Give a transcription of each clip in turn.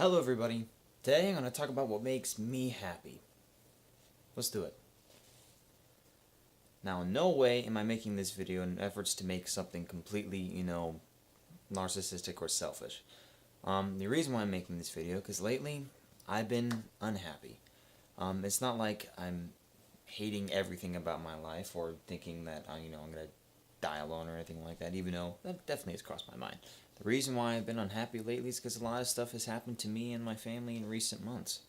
Hello everybody. Today I'm going to talk about what makes me happy. Let's do it. Now in no way am I making this video in efforts to make something completely, narcissistic or selfish. The reason why I'm making this video, because lately I've been unhappy. It's not like I'm hating everything about my life or thinking that, I'm going to die alone or anything like that, even though that definitely has crossed my mind. The reason why I've been unhappy lately is because a lot of stuff has happened to me and my family in recent months.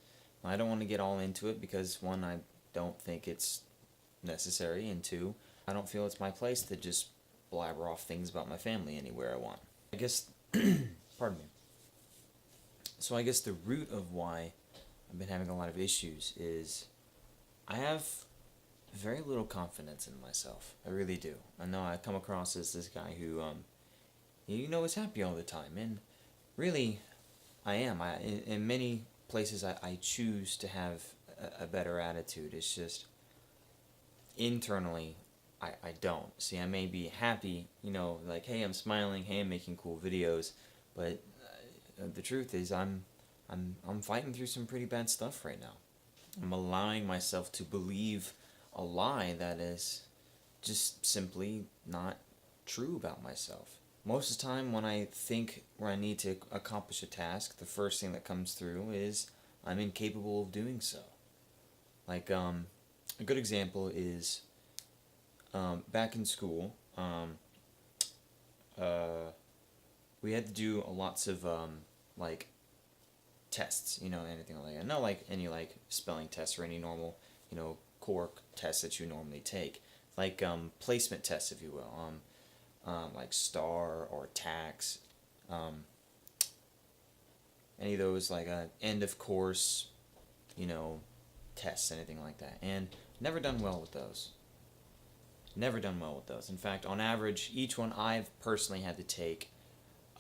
I don't want to get all into it because, one, I don't think it's necessary, and two, I don't feel it's my place to just blabber off things about my family anywhere I want. I guess, pardon me. So I guess the root of why I've been having a lot of issues is I have very little confidence in myself. I really do. I know I come across as this guy who, is happy all the time, and really, I am. In many places, I choose to have a better attitude. It's just, internally, I don't. See, I may be happy, like, hey, I'm smiling, hey, I'm making cool videos, but the truth is, I'm fighting through some pretty bad stuff right now. I'm allowing myself to believe a lie that is just simply not true about myself. Most of the time when I think where I need to accomplish a task, the first thing that comes through is I'm incapable of doing so. Like, a good example is back in school, we had to do lots of like tests, anything like that. Not like any like spelling tests or any normal, core tests that you normally take. Like placement tests, if you will. Like STAR or TAKS, any of those like end of course, tests, anything like that. And never done well with those. Never done well with those. In fact, on average, each one I've personally had to take,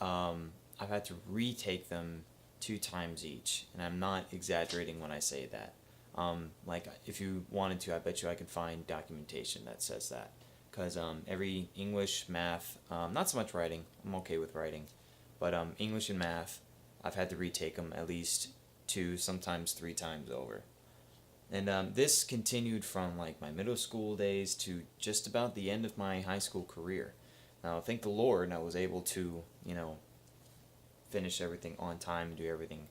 I've had to retake them 2 times each, and I'm not exaggerating when I say that. Like, if you wanted to, I bet you I could find documentation that says that. Because every English, math, not so much writing, I'm okay with writing, but English and math, I've had to retake them at least 2, sometimes 3 times over. And this continued from like my middle school days to just about the end of my high school career. Now, thank the Lord, I was able to, finish everything on time and do everything,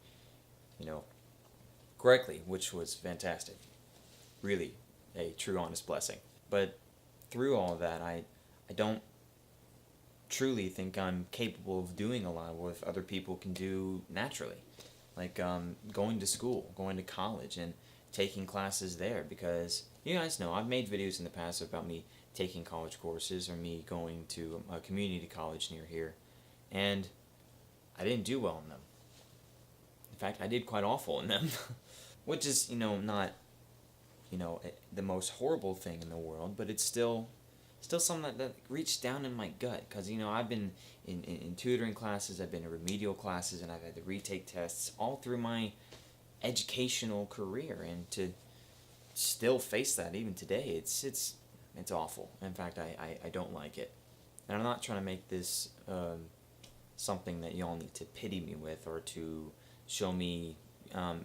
correctly, which was fantastic. Really, a true, honest blessing. But through all of that, I don't truly think I'm capable of doing a lot of what other people can do naturally. Like going to school, going to college, and taking classes there, because you guys know I've made videos in the past about me taking college courses or me going to a community college near here, and I didn't do well in them. In fact, I did quite awful in them, which is, not, the most horrible thing in the world, but it's still something that reached down in my gut, because, I've been in tutoring classes, I've been in remedial classes, and I've had to retake tests all through my educational career, and to still face that even today, it's awful. In fact, I don't like it. And I'm not trying to make this something that y'all need to pity me with, or to show me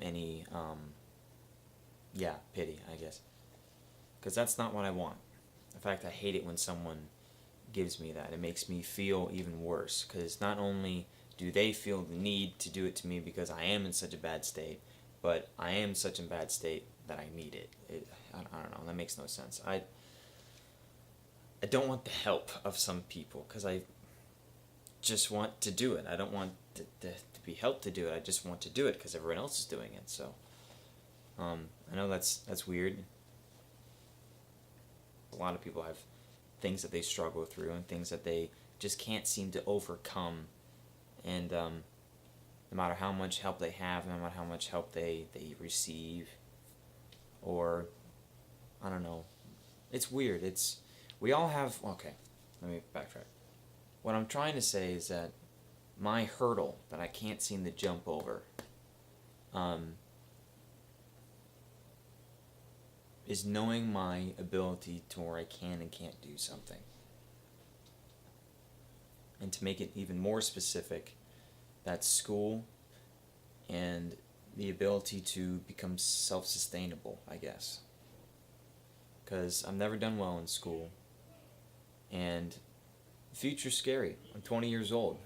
any, pity, I guess. Because that's not what I want. In fact, I hate it when someone gives me that. It makes me feel even worse, because not only do they feel the need to do it to me because I am in such a bad state, but I am such a bad state that I need it. I don't know, that makes no sense. I don't want the help of some people, because I just want to do it. I don't want to be helped to do it. I just want to do it because everyone else is doing it. So I know that's weird. A lot of people have things that they struggle through and things that they just can't seem to overcome, and no matter how much help they have, no matter how much help they receive, or I don't know, it's weird. We all have, okay, let me backtrack. What I'm trying to say is that my hurdle that I can't seem to jump over is knowing my ability to where I can and can't do something. And to make it even more specific, that's school and the ability to become self-sustainable, I guess. Because I've never done well in school, and the future's scary. I'm 20 years old.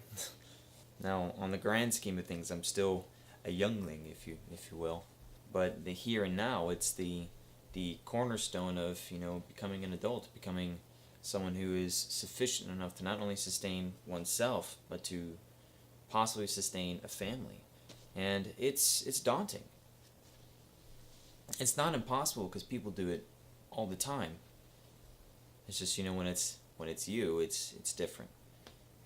Now, on the grand scheme of things, I'm still a youngling, if you will. But the here and now, it's the cornerstone of, becoming an adult, becoming someone who is sufficient enough to not only sustain oneself, but to possibly sustain a family. And it's daunting. It's not impossible because people do it all the time. It's just, when it's you, it's different.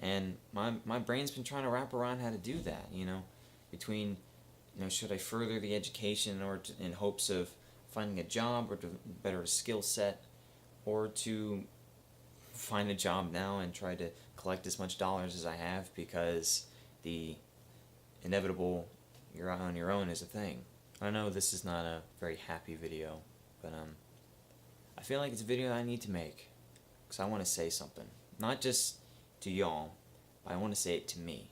And my brain's been trying to wrap around how to do that, between, should I further the education in hopes of finding a job or to better a skill set, or to find a job now and try to collect as much dollars as I have, because the inevitable you're on your own is a thing. I know this is not a very happy video, but I feel like it's a video that I need to make, because I want to say something. Not just to y'all, but I want to say it to me.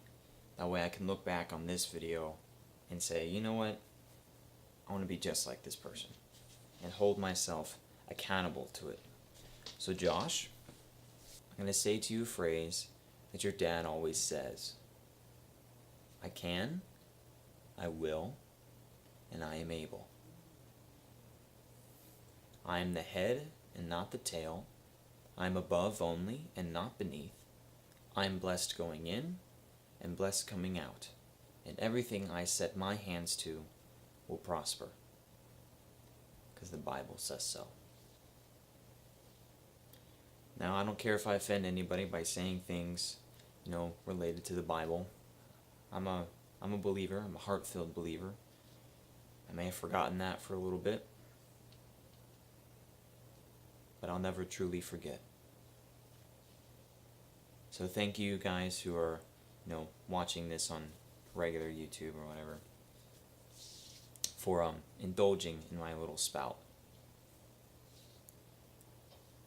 That way I can look back on this video and say, you know what? I want to be just like this person, and hold myself accountable to it. So Josh, I'm going to say to you a phrase that your dad always says. I can, I will, and I am able. I am the head and not the tail. I am above only and not beneath. I am blessed going in and blessed coming out, and everything I set my hands to will prosper, because the Bible says so. Now, I don't care if I offend anybody by saying things, related to the Bible. I'm a believer. I'm a heart-filled believer. I may have forgotten that for a little bit, but I'll never truly forget. So thank you guys who are, watching this on regular YouTube or whatever, for indulging in my little spout.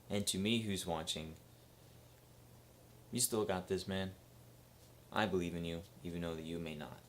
And to me who's watching, you still got this, man. I believe in you, even though that you may not.